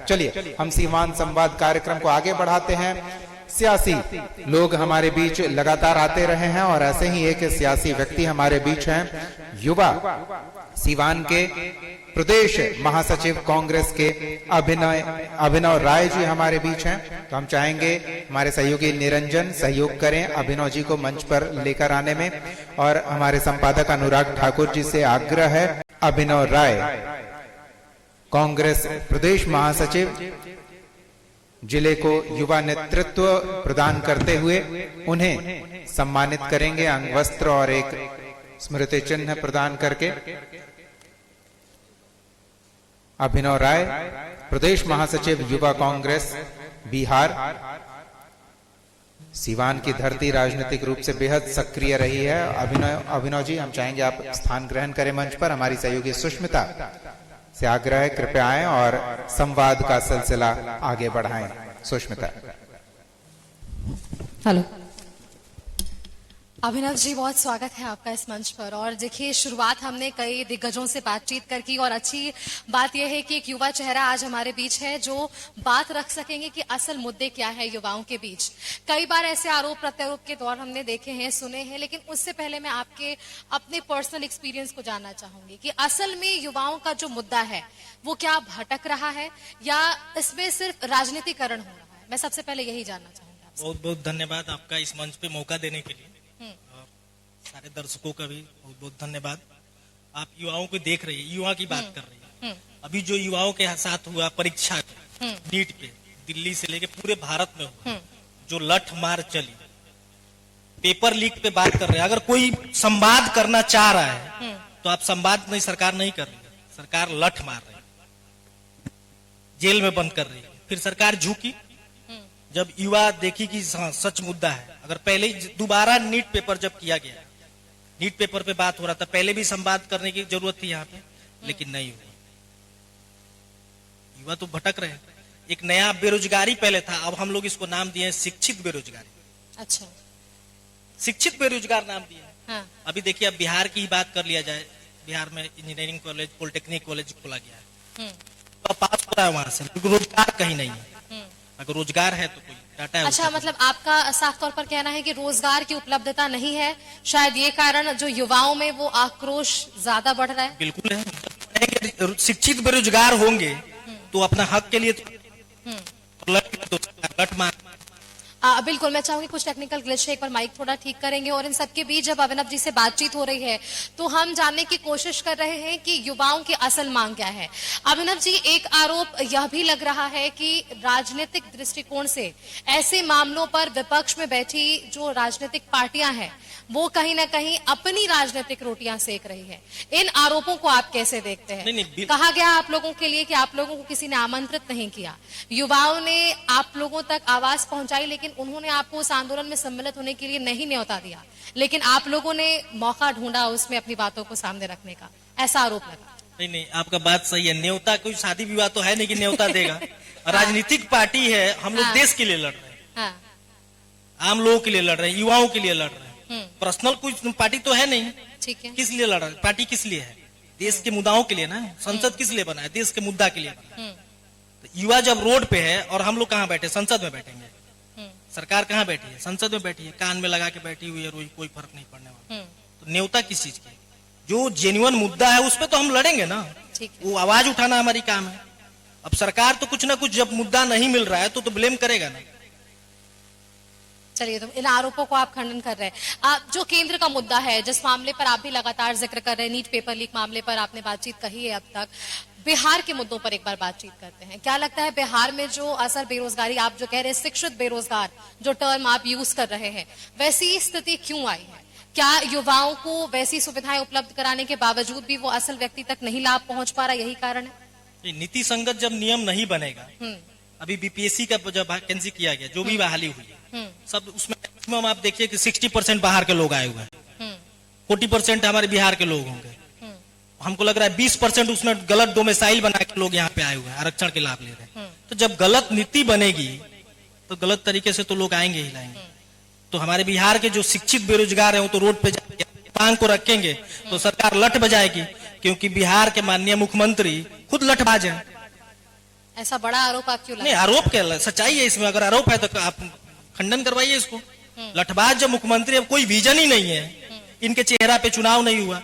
चलिए हम सीमांत संवाद कार्यक्रम को आगे बढ़ाते हैं। सियासी लोग हमारे बीच लगातार आते रहे हैं और ऐसे ही एक सियासी व्यक्ति हमारे बीच हैं, युवा सीवान के प्रदेश महासचिव कांग्रेस के अभिनव राय जी हमारे बीच हैं। तो हम चाहेंगे हमारे सहयोगी निरंजन सहयोग करें अभिनव जी को मंच पर लेकर आने में, और हमारे संपादक अनुराग ठाकुर जी से आग्रह है अभिनव राय कांग्रेस प्रदेश महासचिव जिले को युवा नेतृत्व प्रदान करते हुए उन्हें सम्मानित करेंगे अंग वस्त्र और एक स्मृति चिन्ह प्रदान करके। अभिनव राय प्रदेश महासचिव युवा कांग्रेस बिहार। सीवान की धरती राजनीतिक रूप से बेहद सक्रिय रही है। अभिनव जी हम चाहेंगे आप स्थान ग्रहण करें मंच पर। हमारी सहयोगी सुष्मिता से आग्रह है कृपया आएं और संवाद का सिलसिला आगे बढ़ाएं। सुष्मिता। हेलो अभिनव जी, बहुत स्वागत है आपका इस मंच पर। और देखिए, शुरुआत हमने कई दिग्गजों से बातचीत कर की, और अच्छी बात यह है कि एक युवा चेहरा आज हमारे बीच है जो बात रख सकेंगे कि असल मुद्दे क्या है युवाओं के बीच। कई बार ऐसे आरोप प्रत्यारोप के दौर हमने देखे हैं, सुने हैं, लेकिन उससे पहले मैं आपके अपने पर्सनल एक्सपीरियंस को जानना चाहूंगी कि असल में युवाओं का जो मुद्दा है वो क्या भटक रहा है या इसमें सिर्फ राजनीतिकरण हो रहा है। मैं सबसे पहले यही जानना चाहूंगा। बहुत बहुत धन्यवाद आपका इस मंच पे मौका देने के लिए। सारे दर्शकों का भी बहुत बहुत धन्यवाद। आप युवाओं को देख रही है, युवा की बात कर रही है। अभी जो युवाओं के साथ हुआ परीक्षा पे, नीट पे, दिल्ली से लेके पूरे भारत में हुआ, जो लठ मार चली, पेपर लीक पे बात कर रहे हैं। अगर कोई संवाद करना चाह रहा है तो आप संवाद नहीं, सरकार नहीं कर रही है, सरकार लठ मार रही है, जेल में बंद कर रही है। फिर सरकार झुकी जब युवा देखी कि सच मुद्दा है। अगर पहले दोबारा नीट पेपर जब किया गया, नीट पेपर पे बात हो रहा था, पहले भी संवाद करने की जरूरत थी यहाँ पे, लेकिन नहीं हुई। युवा तो भटक रहे हैं। एक नया बेरोजगारी पहले था, अब हम लोग इसको नाम दिए शिक्षित बेरोजगारी। अच्छा, शिक्षित बेरोजगार नाम दिया। हाँ। अभी देखिए, अब बिहार की ही बात कर लिया जाए। बिहार में इंजीनियरिंग कॉलेज, पॉलिटेक्निक कॉलेज खोला गया है, तो पास हो रहा है वहां से, रोजगार कहीं नहीं है। अगर रोजगार है तो कोई डाटा है। अच्छा, मतलब आपका साफ तौर पर कहना है कि रोजगार की उपलब्धता नहीं है, शायद ये कारण जो युवाओं में वो आक्रोश ज्यादा बढ़ रहा है। बिल्कुल है। शिक्षित बेरोजगार होंगे तो अपना हक के लिए लठ मार। बिल्कुल, मैं चाहूंगी कुछ टेक्निकल ग्लिच है, एक बार माइक थोड़ा ठीक करेंगे। और इन सबके बीच जब अभिनव जी से बातचीत हो रही है तो हम जानने की कोशिश कर रहे हैं कि युवाओं की असल मांग क्या है। अभिनव जी, एक आरोप यह भी लग रहा है कि राजनीतिक दृष्टिकोण से ऐसे मामलों पर विपक्ष में बैठी जो राजनीतिक पार्टियां हैं वो कहीं ना कहीं अपनी राजनीतिक रोटियां सेक रही है। इन आरोपों को आप कैसे देखते हैं? नहीं, कहा गया आप लोगों के लिए कि आप लोगों को किसी ने आमंत्रित नहीं किया, युवाओं ने आप लोगों तक आवाज पहुंचाई, लेकिन उन्होंने आपको उस आंदोलन में सम्मिलित होने के लिए नहीं न्योता दिया, लेकिन आप लोगों ने मौका ढूंढा उसमें अपनी बातों को सामने रखने का, ऐसा आरोप लगा। नहीं, आपका बात सही है। न्योता कोई शादी विवाह तो है नहीं कि न्योता देगा। राजनीतिक पार्टी है, हम लोग देश के लिए लड़ रहे हैं, आम लोगों के लिए लड़ रहे हैं, युवाओं के लिए लड़ रहे हैं। पर्सनल कोई पार्टी तो है नहीं। ठीक है, किस लिए लड़ रहा है? पार्टी किस लिए है? देश के मुद्दाओं के लिए ना। संसद किस लिए बना है? देश के मुद्दा के लिए बना। तो युवा जब रोड पे है और हम लोग कहाँ बैठे? संसद में बैठेंगे। सरकार कहाँ बैठी है? संसद में बैठी है, कान में लगा के बैठी हुई है, कोई फर्क नहीं पड़ने वाला। तो न्योता किस चीज की? जो जेन्युइन मुद्दा है उस पर तो हम लड़ेंगे ना। वो आवाज उठाना हमारी काम है। अब सरकार तो कुछ ना कुछ जब मुद्दा नहीं मिल रहा है तो ब्लेम करेगा ना। चलिए, तो इन आरोपों को आप खंडन कर रहे हैं। जो केंद्र का मुद्दा है, जिस मामले पर आप भी लगातार जिक्र कर रहे हैं, नीट पेपर लीक मामले पर आपने बातचीत कही है अब तक, बिहार के मुद्दों पर एक बार बातचीत करते हैं। क्या लगता है बिहार में जो असल बेरोजगारी, आप जो कह रहे हैं शिक्षित बेरोजगार, जो टर्म आप यूज कर रहे हैं, वैसी स्थिति क्यों आई है? क्या युवाओं को वैसी सुविधाएं उपलब्ध कराने के बावजूद भी वो असल व्यक्ति तक नहीं लाभ पहुंच पा रहा, यही कारण है? नीति संगत जब नियम नहीं बनेगा, अभी बीपीएससी का जब वैकेंसी किया गया, जो भी बहाली हुई है, सब उसमें मैक्सिमम आप देखिए कि 60% बाहर के लोग आए हुए हैं, 40% हमारे बिहार के लोग होंगे। हमको लग रहा है 20% उसमें गलत डोमिसाइल बना के लोग यहाँ पे आए हुए हैं, आरक्षण के लाभ ले रहे हैं। तो जब गलत नीति बनेगी तो गलत तरीके से तो लोग आएंगे ही लाएंगे। तो हमारे बिहार के जो शिक्षित बेरोजगार हैं वो तो रोड पे जाएंगे, मांग को रखेंगे तो सरकार लठ बजाएगी, क्योंकि बिहार के माननीय मुख्यमंत्री खुद लठबाज हैं। ऐसा बड़ा आरोप आप क्यों नहीं, लगा? आरोप क्या, सच्चाई है इसमें। अगर आरोप है तो आप खंडन करवाइए इसको। लठबाज जो मुख्यमंत्री, अब कोई विजन ही नहीं है, इनके चेहरा पे चुनाव नहीं हुआ।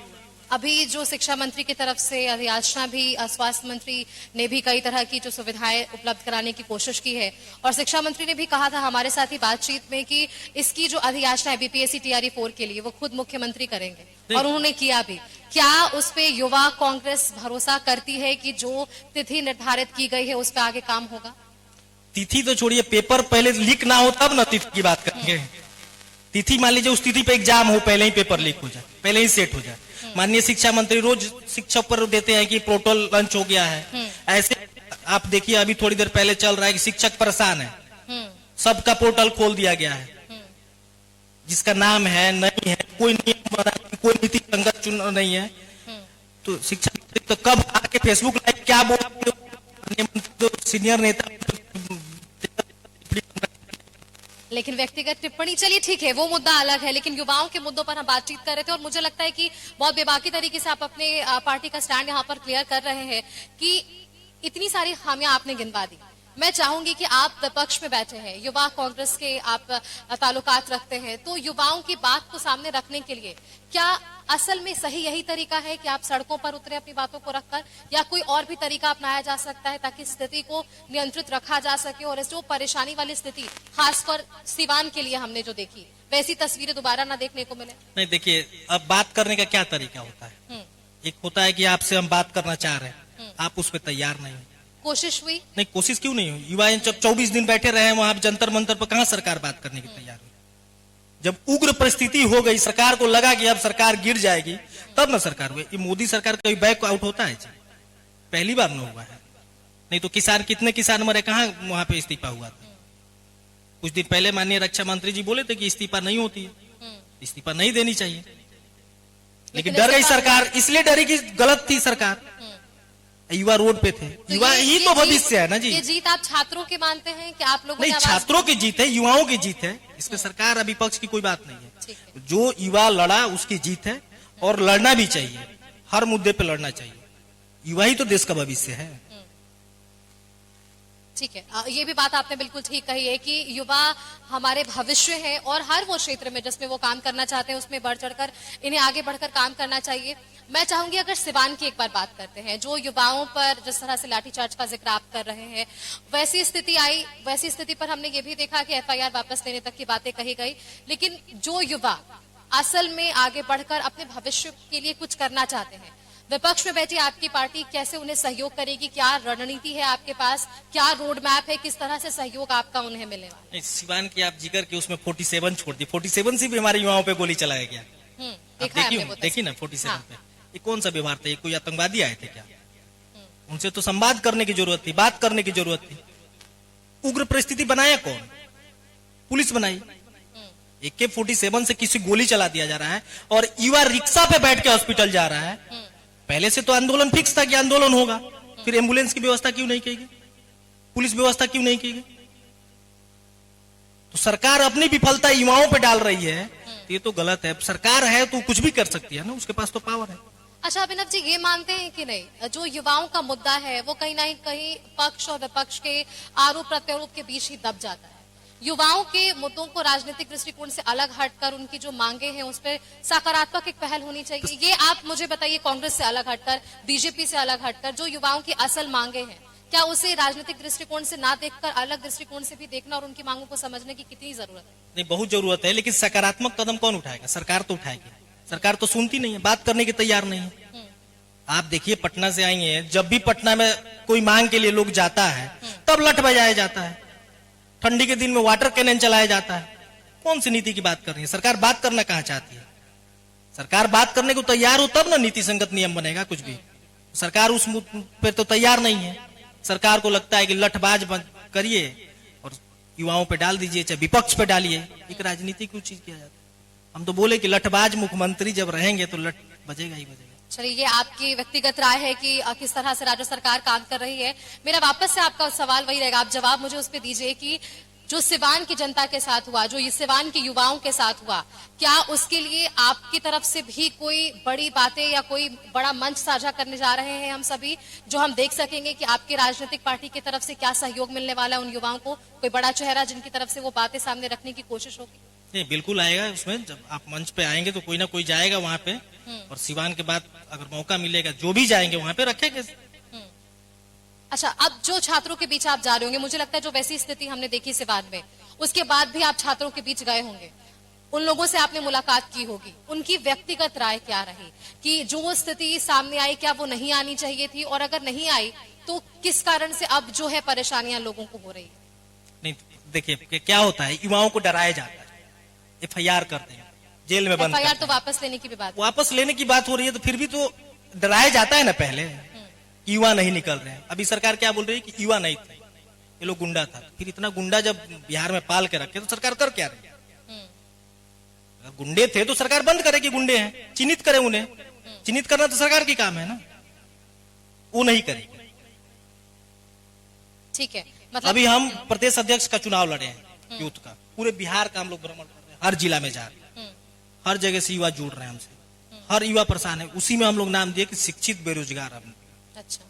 अभी जो शिक्षा मंत्री की तरफ से अधियाचना भी स्वास्थ्य मंत्री ने भी कई तरह की जो सुविधाएं उपलब्ध कराने की कोशिश की है, और शिक्षा मंत्री ने भी कहा था हमारे साथ ही बातचीत में कि इसकी जो अधियाचना है बीपीएससी टीआरई 4 के लिए वो खुद मुख्यमंत्री करेंगे, और उन्होंने किया भी। क्या उस पे युवा कांग्रेस भरोसा करती है कि जो तिथि निर्धारित की गई है उस पर आगे काम होगा? तिथि तो छोड़िए, पेपर पहले लीक ना हो तब ना तिथि की बात करेंगे। तिथि मान लीजिए उस तिथि पे एग्जाम हो, पहले ही पेपर लीक हो जाए, पहले ही सेट हो जाए। माननीय शिक्षा मंत्री रोज शिक्षक पर देते हैं कि पोर्टल लॉन्च हो गया है। ऐसे आप देखिए अभी थोड़ी देर पहले चल रहा है कि शिक्षक परेशान है, सबका पोर्टल खोल दिया गया है, जिसका नाम है नहीं है, कोई नियम बना, कोई नीति संगत चुनाव नहीं है। तो शिक्षा मंत्री तो कब आके फेसबुक लाइव क्या बोल, सीनियर नेता। लेकिन व्यक्तिगत टिप्पणी, चलिए ठीक है, वो मुद्दा अलग है, लेकिन युवाओं के मुद्दों पर हम बातचीत कर रहे थे और मुझे लगता है कि बहुत बेबाकी तरीके से आप अपने पार्टी का स्टैंड यहाँ पर क्लियर कर रहे हैं कि इतनी सारी खामियां आपने गिनवा दी। मैं चाहूंगी कि आप विपक्ष में बैठे हैं, युवा कांग्रेस के आप ताल्लुकात रखते हैं, तो युवाओं की बात को सामने रखने के लिए क्या असल में सही यही तरीका है कि आप सड़कों पर उतरे अपनी बातों को रखकर, या कोई और भी तरीका अपनाया जा सकता है ताकि स्थिति को नियंत्रित रखा जा सके और इस जो परेशानी वाली स्थिति खासकर सीवान के लिए हमने जो देखी वैसी तस्वीरें दोबारा ना देखने को मिले? नहीं देखिए, अब बात करने का क्या तरीका होता है। एक होता है कि आपसे हम बात करना चाह रहे हैं, आप उस पर तैयार नहीं, कोशिश हुई नहीं, कोशिश क्यों नहीं हुई? युवा जब 24 दिन बैठे रहे वहां जंतर मंतर पर, कहां सरकार बात करने की तैयार हुई? जब उग्र परिस्थिति हो गई, सरकार को लगा कि अब सरकार गिर जाएगी, तब ना सरकार हुई। ये मोदी सरकार कभी बैक आउट होता है जी? पहली बार न हुआ है। नहीं तो किसान, कितने किसान मरे, कहां वहां पे इस्तीफा हुआ था? कुछ दिन पहले माननीय रक्षा मंत्री जी बोले थे कि इस्तीफा नहीं होती है, इस्तीफा नहीं देनी चाहिए, लेकिन डर गई सरकार, इसलिए डरी कि गलत थी सरकार। युवा रोड पे थे, युवा ही तो भविष्य है ना जी। ये जीत आप छात्रों के मानते हैं कि आप लोगों नहीं, ने आवाज छात्रों की जीत है, युवाओं की जीत है, इसमें सरकार अभी पक्ष की कोई बात नहीं है। जो युवा लड़ा उसकी जीत है, और लड़ना भी चाहिए, हर मुद्दे पे लड़ना चाहिए। युवा ही तो देश का भविष्य है। ठीक है, ये भी बात आपने बिल्कुल ठीक कही है कि युवा हमारे भविष्य है, और हर वो क्षेत्र में जिसमें वो काम करना चाहते हैं उसमें बढ़ चढ़कर इन्हें आगे बढ़कर काम करना चाहिए। मैं चाहूंगी अगर सिवान की एक बार बात करते हैं, जो युवाओं पर जिस तरह से लाठीचार्ज का जिक्र आप कर रहे हैं, वैसी स्थिति आई, वैसी स्थिति पर हमने ये भी देखा कि एफआईआर वापस लेने तक की बातें कही गई, लेकिन जो युवा असल में आगे बढ़कर अपने भविष्य के लिए कुछ करना चाहते हैं, विपक्ष में बैठी आपकी पार्टी कैसे उन्हें सहयोग करेगी? क्या रणनीति है आपके पास, क्या रोड मैप है, किस तरह से सहयोग आपका उन्हें मिलने वाला है? सिवान की आप जिक्र की, उसमें 47 छोड़ दी, 47 से भी हमारे युवाओं पे गोली चलाया गया। देखिए ना 47 पे, ये कौन सा व्यवहार था? ये कोई आतंकवादी आए थे क्या? उनसे तो संवाद करने की जरूरत थी, बात करने की जरूरत थी। उग्र परिस्थिति बनाया कौन? पुलिस बनाई। AK-47 से किसी गोली चला दिया जा रहा है, और युवा रिक्शा पे बैठ के हॉस्पिटल जा रहा है। पहले से तो आंदोलन फिक्स था कि आंदोलन होगा, फिर एम्बुलेंस की व्यवस्था क्यों नहीं की गई? पुलिस व्यवस्था क्यों नहीं की गई? तो सरकार अपनी विफलता युवाओं पे डाल रही है, तो ये तो गलत है। सरकार है तो कुछ भी कर सकती है ना, उसके पास तो पावर है। अच्छा अभिनव जी, ये मानते हैं कि नहीं जो युवाओं का मुद्दा है वो कहीं ना कहीं पक्ष और विपक्ष के आरोप प्रत्यारोप के बीच ही दब जाता है? युवाओं के मुद्दों को राजनीतिक दृष्टिकोण से अलग हटकर उनकी जो मांगे हैं उस पर सकारात्मक एक पहल होनी चाहिए। ये आप मुझे बताइए, कांग्रेस से अलग हटकर, बीजेपी से अलग हटकर जो युवाओं की असल मांगे हैं, क्या उसे राजनीतिक दृष्टिकोण से ना देखकर अलग दृष्टिकोण से भी देखना और उनकी मांगों को समझने की कितनी जरूरत है? नहीं, बहुत जरूरत है, लेकिन सकारात्मक कदम कौन उठाएगा? सरकार तो उठाएगी। सरकार तो सुनती नहीं है, बात करने की तैयार नहीं है। आप देखिए, पटना से आई है, जब भी पटना में कोई मांग के लिए लोग जाता है तब लठ बजाया जाता है, ठंडी के दिन में वाटर कैनन चलाया जाता है। कौन सी नीति की बात कर रही है सरकार? बात करना कहां चाहती है? सरकार बात करने को तैयार हो तब ना नीति संगत नियम बनेगा कुछ भी। सरकार उस पे तो तैयार नहीं है। सरकार को लगता है कि लठबाज करिए और युवाओं पे डाल दीजिए, चाहे विपक्ष पे डालिए। एक राजनीति की चीज किया जाता है। हम तो बोले कि लठबाज मुख्यमंत्री जब रहेंगे तो लठ बजेगा ही बजेगा। चलिए, ये आपकी व्यक्तिगत राय है कि किस तरह से राज्य सरकार काम कर रही है। मेरा वापस से आपका सवाल वही रहेगा, आप जवाब मुझे उस पर दीजिए कि जो सिवान की जनता के साथ हुआ, जो ये सिवान के युवाओं के साथ हुआ, क्या उसके लिए आपकी तरफ से भी कोई बड़ी बातें या कोई बड़ा मंच साझा करने जा रहे हैं हम सभी, जो हम देख सकेंगे कि आपकी राजनीतिक पार्टी की तरफ से क्या सहयोग मिलने वाला है उन युवाओं को? कोई बड़ा चेहरा जिनकी तरफ से वो बातें सामने रखने की कोशिश होगी? नहीं, बिल्कुल आएगा। उसमें जब आप मंच पे आएंगे तो कोई ना कोई जाएगा वहां पे, और सिवान के बाद अगर मौका मिलेगा जो भी जाएंगे वहां पे रखेंगे। अच्छा, अब जो छात्रों के बीच आप जा रहे होंगे, मुझे लगता है जो वैसी स्थिति हमने देखी सिवान में, उसके बाद भी आप छात्रों के बीच गए होंगे, उन लोगों से आपने मुलाकात की होगी, उनकी व्यक्तिगत राय क्या रही कि जो स्थिति सामने आई क्या वो नहीं आनी चाहिए थी, और अगर नहीं आई तो किस कारण से अब जो है परेशानियां लोगों को हो रही है? नहीं, देखिए क्या होता है, युवाओं को डराया जाता है, FIR करते हैं, जेल में बंद FIR तो वापस लेने की भी बात, वापस लेने की बात हो रही है, तो फिर भी तो डराया जाता है ना पहले कि युवा नहीं निकल रहे हैं। अभी सरकार क्या बोल रही है कि युवा नहीं थे, ये लोग गुंडा था। फिर इतना गुंडा जब बिहार में पाल के रखे तो सरकार कर क्या रही है? अगर गुंडे थे तो सरकार बंद करे कि गुंडे हैं, चिन्हित करे उन्हें। चिन्हित करना तो सरकार की काम है ना, वो नहीं करेगी। ठीक है, मतलब अभी हम प्रदेश अध्यक्ष का चुनाव लड़े हैं यूथ का, पूरे बिहार का हम लोग भ्रमण कर रहे हैं, हर जिला में जा रहे हैं, हर जगह से युवा जुड़ रहे हैं हमसे, हर युवा परेशान है। उसी में हम लोग नाम दिए कि शिक्षित बेरोजगार। हम अच्छा,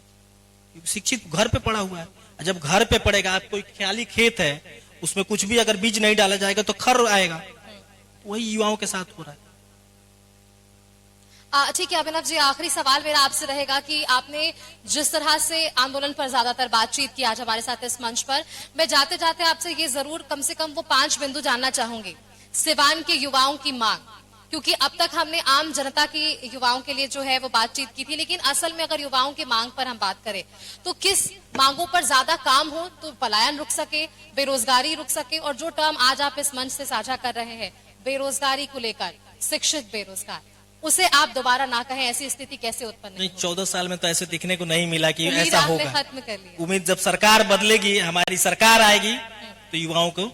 शिक्षित घर पे पड़ा हुआ है, जब घर पे पड़ेगा, आप कोई ख्याली खेत है उसमें कुछ भी अगर बीज नहीं डाला जाएगा तो खर आएगा। वही युवाओं के साथ हो रहा है। ठीक है अभिनव जी, आखिरी सवाल मेरा आपसे रहेगा कि आपने जिस तरह से आंदोलन पर ज्यादातर बातचीत की आज हमारे साथ इस मंच पर, मैं जाते जाते आपसे ये जरूर कम से कम वो 5 बिंदु जानना चाहूंगी। सिवान के युवाओं की मांग, क्योंकि अब तक हमने आम जनता की युवाओं के लिए जो है वो बातचीत की थी, लेकिन असल में अगर युवाओं की मांग पर हम बात करें तो किस मांगों पर ज्यादा काम हो तो पलायन रुक सके, बेरोजगारी रुक सके, और जो टर्म आज आप इस मंच से साझा कर रहे हैं बेरोजगारी को लेकर, शिक्षित बेरोजगार, उसे आप दोबारा ना कहें, ऐसी स्थिति कैसे उत्पन्न नहीं, 14 साल में तो ऐसे दिखने को नहीं मिला कि उम्मीद ऐसा आपने होगा। खत्म कर लिया। उम्मीद जब सरकार बदलेगी, हमारी सरकार आएगी तो युवाओं को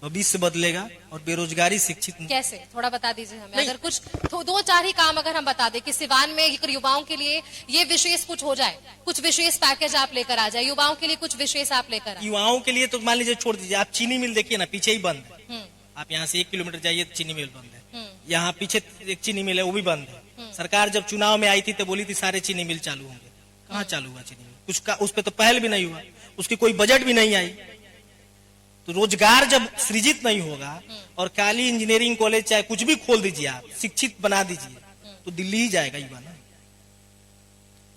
भविष्य बदलेगा और बेरोजगारी शिक्षित। कैसे, थोड़ा बता दीजिए हमें, अगर कुछ 2-4 ही काम अगर हम बता दें कि सिवान में युवाओं के लिए ये विशेष कुछ हो जाए, कुछ विशेष पैकेज आप लेकर आ जाए, युवाओं के लिए कुछ विशेष आप लेकर आए। युवाओं के लिए तो मान लीजिए छोड़ दीजिए, आप चीनी मिल देखिए ना, पीछे ही बंद है। आप यहाँ से 1 किलोमीटर जाइए तो चीनी मिल बंद है, यहाँ पीछे एक चीनी मिल है वो भी बंद है। सरकार जब चुनाव में आई थी तो बोली थी सारे चीनी मिल चालू होंगे, कहाँ चालू हुआ चीनी मिल? कुछ का उस पर तो पहल भी नहीं हुआ, उसकी कोई बजट भी नहीं आई। तो रोजगार जब सृजित नहीं होगा, और काली इंजीनियरिंग कॉलेज चाहे कुछ भी खोल दीजिए, आप शिक्षित बना दीजिए, तो दिल्ली ही जाएगा युवा ना।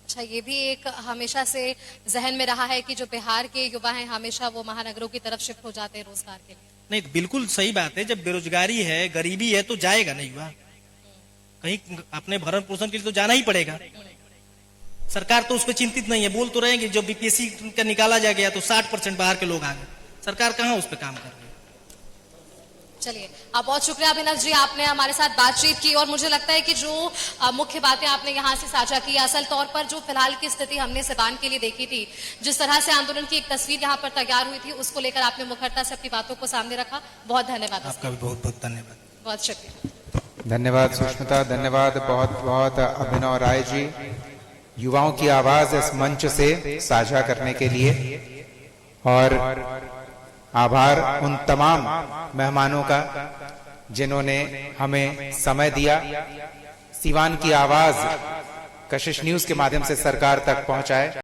अच्छा, ये भी एक हमेशा से जहन में रहा है कि जो बिहार के युवा हैं हमेशा वो महानगरों की तरफ शिफ्ट हो जाते हैं रोजगार के लिए। नहीं, बिल्कुल सही बात है, जब बेरोजगारी है, गरीबी है तो जाएगा नहीं युवा, कहीं अपने भरण पोषण के लिए तो जाना ही पड़ेगा। सरकार तो उस पर चिंतित नहीं है, बोल तो रहेंगे जब BPSC का निकाला जा गया तो 60% बाहर के लोग आ गए, सरकार कहाँ उस पर काम कर रही है। चलिए, आप बहुत शुक्रिया अभिनव जी, आपने हमारे साथ बातचीत की, और मुझे लगता है कि जो मुख्य बातें आपने यहाँ से साझा की, असल तौर पर जो फिलहाल की स्थिति हमने सिवान के लिए देखी थी, जिस तरह से आंदोलन की एक तस्वीर यहाँ पर तैयार हुई थी, उसको लेकर आपने मुखरता से अपनी बातों को सामने रखा। बहुत धन्यवाद। आपका भी बहुत बहुत धन्यवाद। बहुत शुक्रिया। धन्यवाद सुष्मिता, धन्यवाद बहुत बहुत अभिनव राय जी, युवाओं की आवाज इस मंच से साझा करने के लिए, और आभार उन तमाम मेहमानों का जिन्होंने हमें समय दिया, सिवान की आवाज कशिश न्यूज के माध्यम से सरकार तक पहुंचाए।